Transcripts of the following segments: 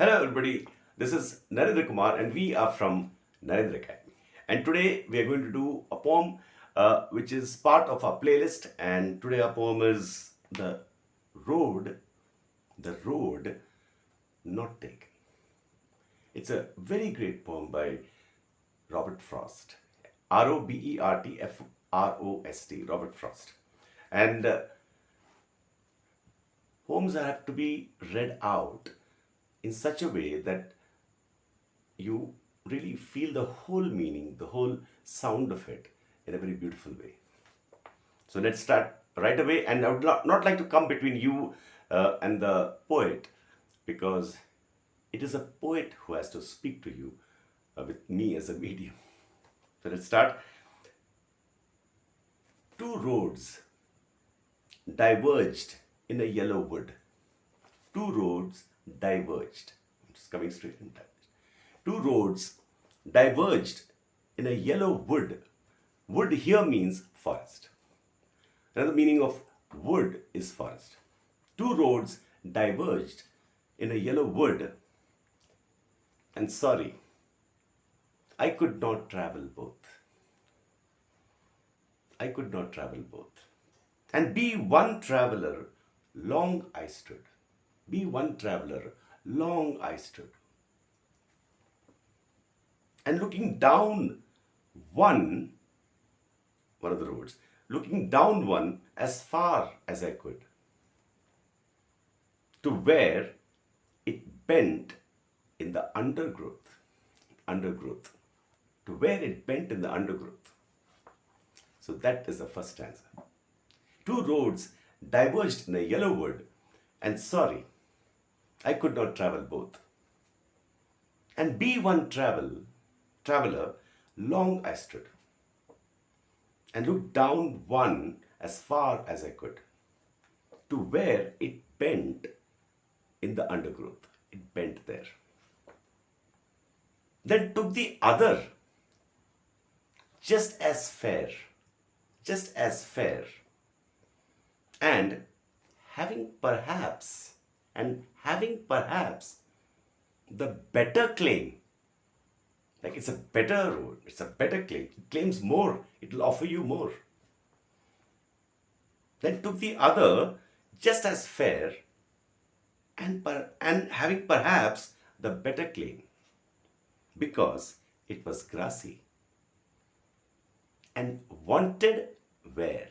Hello, everybody. This is Narendra Kumar, and we are from Narendra Academy. And today we are going to do a poem which is part of our playlist. And today our poem is Road, the Road Not Taken. It's a very great poem by Robert Frost. Robertfrost, Robert Frost. And poems have to be read out in such a way that you really feel the whole meaning, the whole sound of it in a very beautiful way. So let's start right away. And I would not like to come between you and the poet, because it is a poet who has to speak to you with me as a medium. So let's start. Two roads diverged in a yellow wood. Two roads diverged. I'm just coming straight in that. Two roads diverged in a yellow wood. Wood here means forest. Another meaning of wood is forest. Two roads diverged in a yellow wood, and sorry, I could not travel both. I could not travel both. And be one traveler, long I stood. Be one traveler, long I stood. And looking down one of the roads, looking down one as far as I could, to where it bent in the undergrowth, to where it bent in the undergrowth. So that is the first stanza. Two roads diverged in a yellow wood, and sorry, I could not travel both. And be one traveler, long I stood, and looked down one as far as I could, to where it bent in the undergrowth. It bent there. Then took the other, just as fair, and having perhaps the better claim. Like, it's a better road, it's a better claim. It claims more, it will offer you more. Then took the other, just as fair, and having perhaps the better claim, because it was grassy, and wanted where.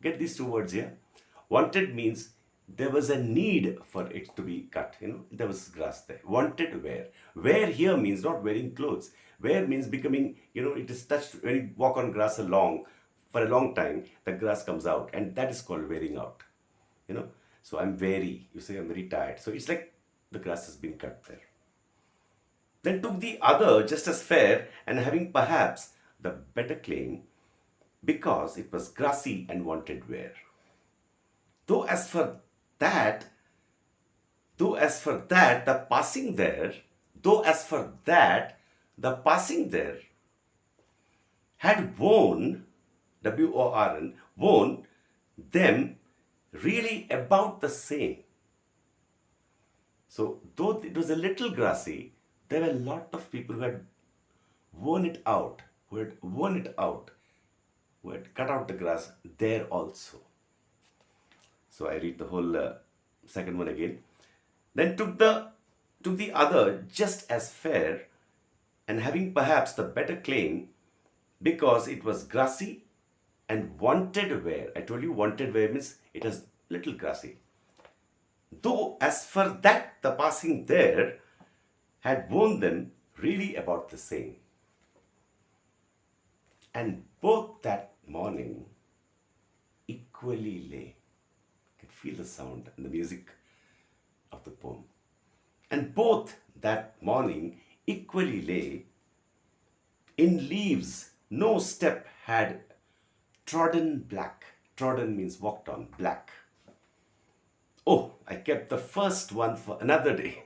Get these two words here. Wanted means there was a need for it to be cut. There was grass there. Wanted where. Where here means not wearing clothes. Where means becoming, it is touched. When you walk on grass for a long time, the grass comes out, and that is called wearing out. So I'm weary. You say I'm very tired. So it's like the grass has been cut there. Then took the other, just as fair, and having perhaps the better claim, because it was grassy and wanted wear. Though as for that, the passing there had worn, WORN, worn them really about the same. So though it was a little grassy, there were a lot of people who had worn it out, who had cut out the grass there also. So I read the whole second one again. Then took the other, just as fair, and having perhaps the better claim, because it was grassy and wanted wear. I told you wanted wear means it was little grassy. Though as for that, the passing there had worn them really about the same. And both that morning equally lay. You can feel the sound and the music of the poem. And both that morning equally lay. In leaves no step had trodden black. Trodden means walked on, black. Oh, I kept the first one for another day.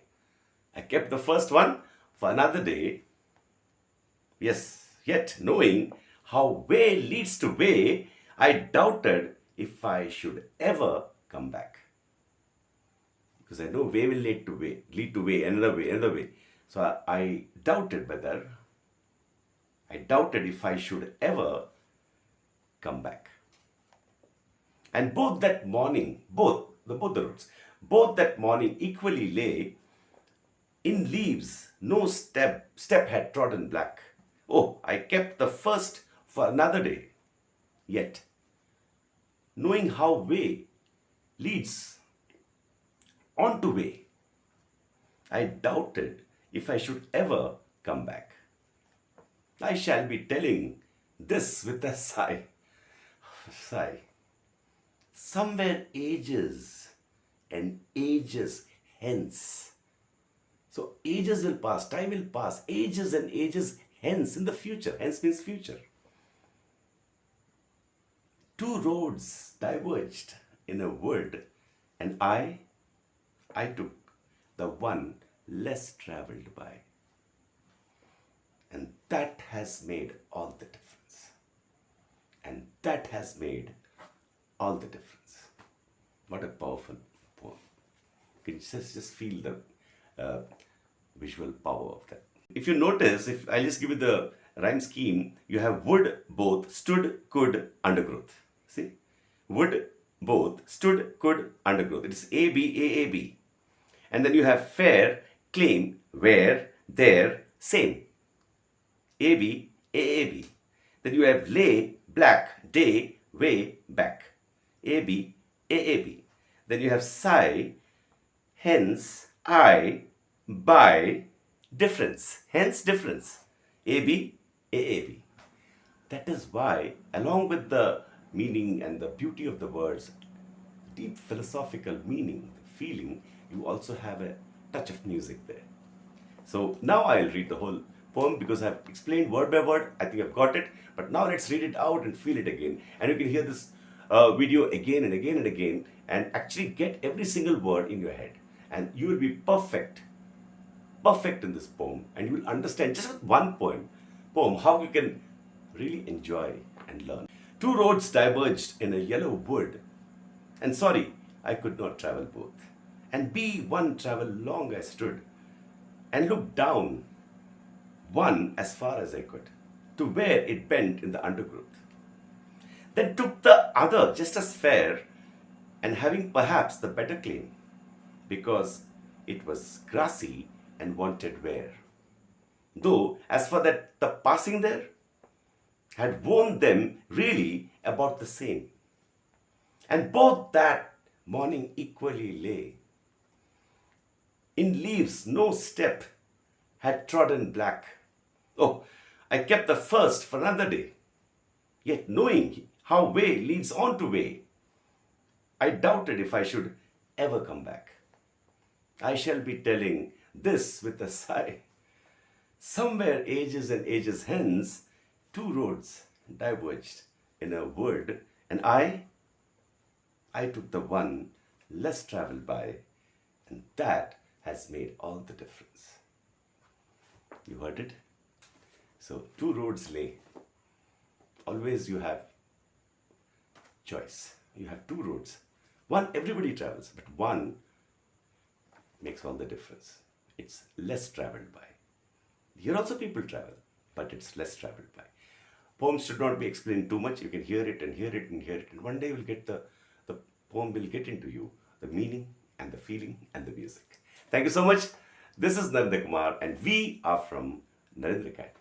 Yes, yet knowing how way leads to way, I doubted if I should ever come back. Because I know way will lead to way, another way. So I doubted whether, I doubted if I should ever come back. And both that morning, both the roads, both that morning equally lay in leaves, no step had trodden black. Oh, I kept the first for another day. Yet, knowing how way leads on to way, I doubted if I should ever come back. I shall be telling this with a sigh. Sigh. Somewhere ages and ages hence. So ages will pass, time will pass, ages and ages hence in the future. Hence means future. Two roads diverged in a wood, and I took the one less traveled by. And that has made all the difference. And that has made all the difference. What a powerful poem. You can just feel the visual power of that. If you notice, if I just give you the rhyme scheme, you have wood, both, stood, could, undergrowth. See? Wood, both, stood, could, undergrowth. It is A, B, A, A, B. And then you have fair, claim, where, there, same. A, B, A, A, B. Then you have lay, black, day, way, back. A, B, A, A, B. Then you have sigh, hence, I, by, difference. Hence, difference. A, B, A, A, B. That is why, along with the meaning and the beauty of the words, deep philosophical meaning, feeling, you also have a touch of music there. So now I'll read the whole poem because I've explained word by word. I think I've got it. But now let's read it out and feel it again. And you can hear this video again and again and again and actually get every single word in your head. And you will be perfect in this poem. And you will understand just with one poem how you can really enjoy and learn. Two roads diverged in a yellow wood. And sorry, I could not travel both. And be one travel long I stood and looked down one as far as I could to where it bent in the undergrowth. Then took the other just as fair and having perhaps the better claim because it was grassy and wanted wear. Though as for that the passing there had worn them really about the same. And both that morning equally lay. In leaves no step had trodden black. Oh, I kept the first for another day. Yet knowing how way leads on to way, I doubted if I should ever come back. I shall be telling this with a sigh. Somewhere ages and ages hence, two roads diverged in a wood, and I took the one less traveled by, and that has made all the difference. You heard it? So, two roads lay. Always you have choice. You have two roads. One everybody travels, but one makes all the difference. It's less traveled by. Here also people travel, but it's less traveled by. Poems should not be explained too much. You can hear it and hear it and hear it. And one day you'll get the poem will get into you, the meaning and the feeling and the music. Thank you so much. This is Narendra Kumar and we are from Narendra Academy.